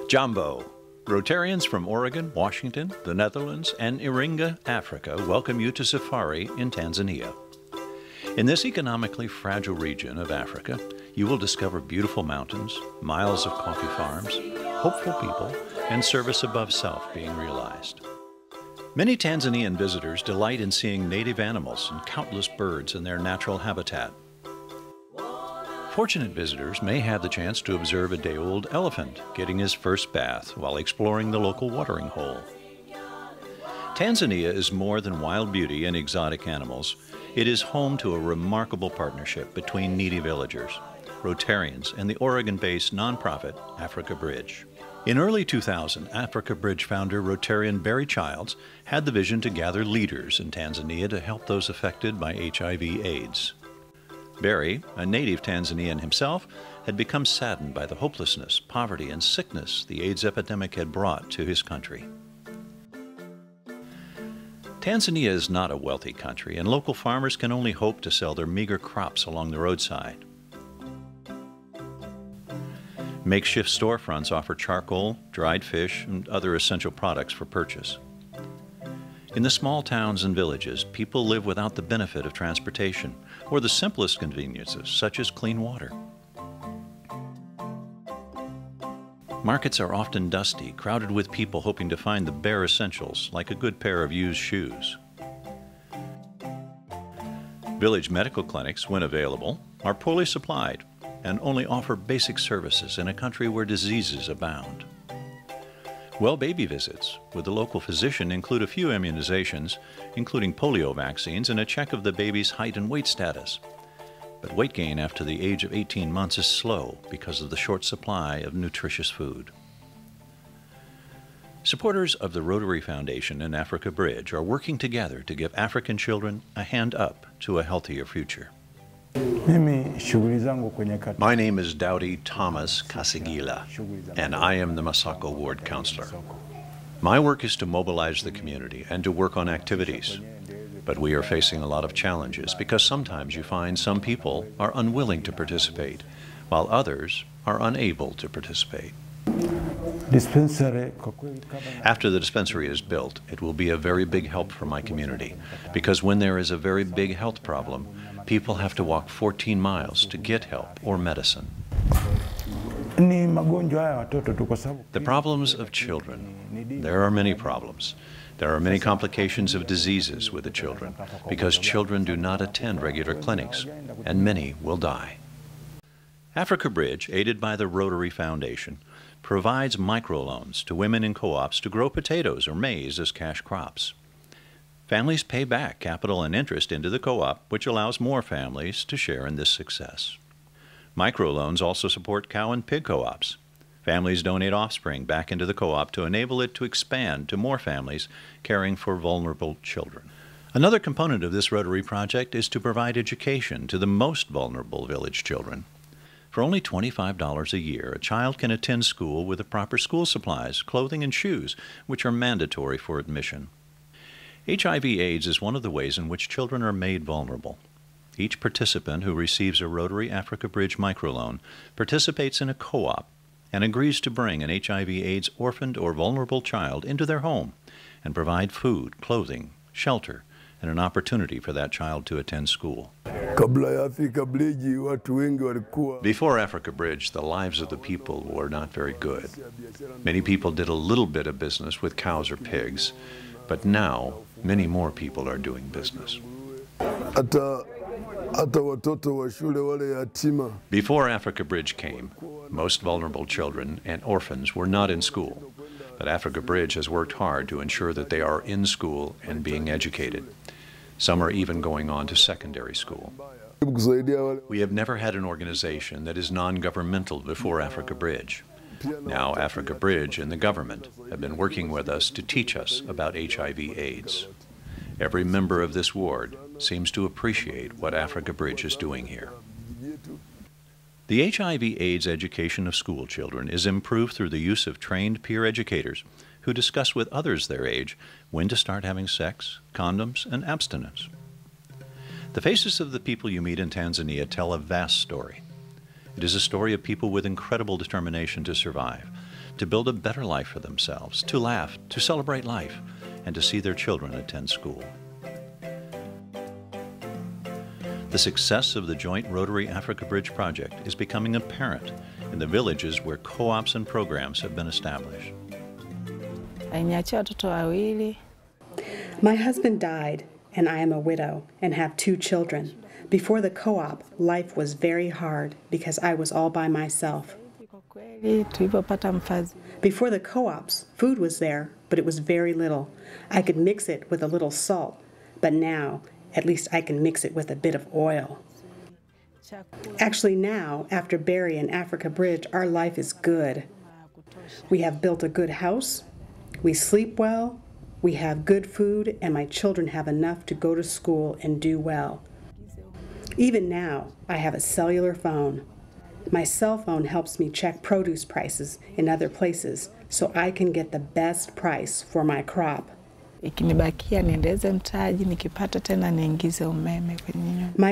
Jambo. Rotarians from Oregon, Washington, the Netherlands, and Iringa, Africa welcome you to Safari in Tanzania. In this economically fragile region of Africa, you will discover beautiful mountains, miles of coffee farms, hopeful people, and service above self being realized. Many Tanzanian visitors delight in seeing native animals and countless birds in their natural habitat. Fortunate visitors may have the chance to observe a day-old elephant getting his first bath while exploring the local watering hole. Tanzania is more than wild beauty and exotic animals. It is home to a remarkable partnership between needy villagers, Rotarians, and the Oregon-based nonprofit Africa Bridge. In early 2000, Africa Bridge founder Rotarian Barry Childs had the vision to gather leaders in Tanzania to help those affected by HIV/AIDS. Barry, a native Tanzanian himself, had become saddened by the hopelessness, poverty, and sickness the AIDS epidemic had brought to his country. Tanzania is not a wealthy country, and local farmers can only hope to sell their meager crops along the roadside. Makeshift storefronts offer charcoal, dried fish, and other essential products for purchase. In the small towns and villages, people live without the benefit of transportation or the simplest conveniences, such as clean water. Markets are often dusty, crowded with people hoping to find the bare essentials, like a good pair of used shoes. Village medical clinics, when available, are poorly supplied and only offer basic services in a country where diseases abound. Well baby visits with the local physician include a few immunizations, including polio vaccines and a check of the baby's height and weight status. But weight gain after the age of 18 months is slow because of the short supply of nutritious food. Supporters of the Rotary Foundation and Africa Bridge are working together to give African children a hand up to a healthier future. My name is Dowdy Thomas Kasigila, and I am the Masoko Ward counselor. My work is to mobilize the community and to work on activities. But we are facing a lot of challenges because sometimes you find some people are unwilling to participate, while others are unable to participate. After the dispensary is built, it will be a very big help for my community, because when there is a very big health problem, people have to walk 14 miles to get help or medicine. The problems of children. There are many problems. There are many complications of diseases with the children, because children do not attend regular clinics, and many will die. Africa Bridge, aided by the Rotary Foundation, provides microloans to women in co-ops to grow potatoes or maize as cash crops. Families pay back capital and interest into the co-op, which allows more families to share in this success. Microloans also support cow and pig co-ops. Families donate offspring back into the co-op to enable it to expand to more families caring for vulnerable children. Another component of this Rotary project is to provide education to the most vulnerable village children. For only $25 a year, a child can attend school with the proper school supplies, clothing, and shoes, which are mandatory for admission. HIV/AIDS is one of the ways in which children are made vulnerable. Each participant who receives a Rotary Africa Bridge microloan participates in a co-op and agrees to bring an HIV/AIDS orphaned or vulnerable child into their home and provide food, clothing, shelter, and an opportunity for that child to attend school. Before Africa Bridge, the lives of the people were not very good. Many people did a little bit of business with cows or pigs, but now many more people are doing business. Before Africa Bridge came, most vulnerable children and orphans were not in school, but Africa Bridge has worked hard to ensure that they are in school and being educated. Some are even going on to secondary school. We have never had an organization that is non-governmental before Africa Bridge. Now Africa Bridge and the government have been working with us to teach us about HIV/AIDS. Every member of this ward seems to appreciate what Africa Bridge is doing here. The HIV/AIDS education of school children is improved through the use of trained peer educators who discuss with others their age when to start having sex, condoms, and abstinence. The faces of the people you meet in Tanzania tell a vast story. It is a story of people with incredible determination to survive, to build a better life for themselves, to laugh, to celebrate life, and to see their children attend school. The success of the joint Rotary Africa Bridge project is becoming apparent in the villages where co-ops and programs have been established. My husband died, and I am a widow and have 2 children. Before the co-op, life was very hard because I was all by myself. Before the co-ops, food was there, but it was very little. I could mix it with a little salt, but now, at least I can mix it with a bit of oil. Actually now, after Barry and Africa Bridge, our life is good. We have built a good house, we sleep well, we have good food, and my children have enough to go to school and do well. Even now, I have a cellular phone. My cell phone helps me check produce prices in other places so I can get the best price for my crop. My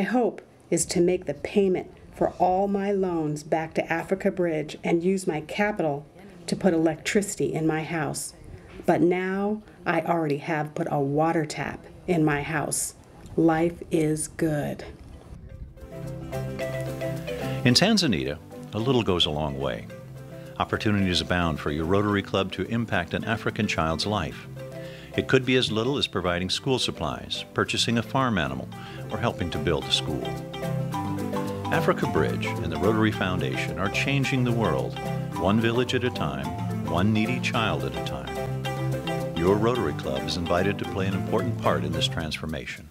hope is to make the payment for all my loans back to Africa Bridge and use my capital to put electricity in my house. But now I already have put a water tap in my house. Life is good. In Tanzania, a little goes a long way. Opportunities abound for your Rotary Club to impact an African child's life. It could be as little as providing school supplies, purchasing a farm animal, or helping to build a school. Africa Bridge and the Rotary Foundation are changing the world, one village at a time, one needy child at a time. Your Rotary Club is invited to play an important part in this transformation.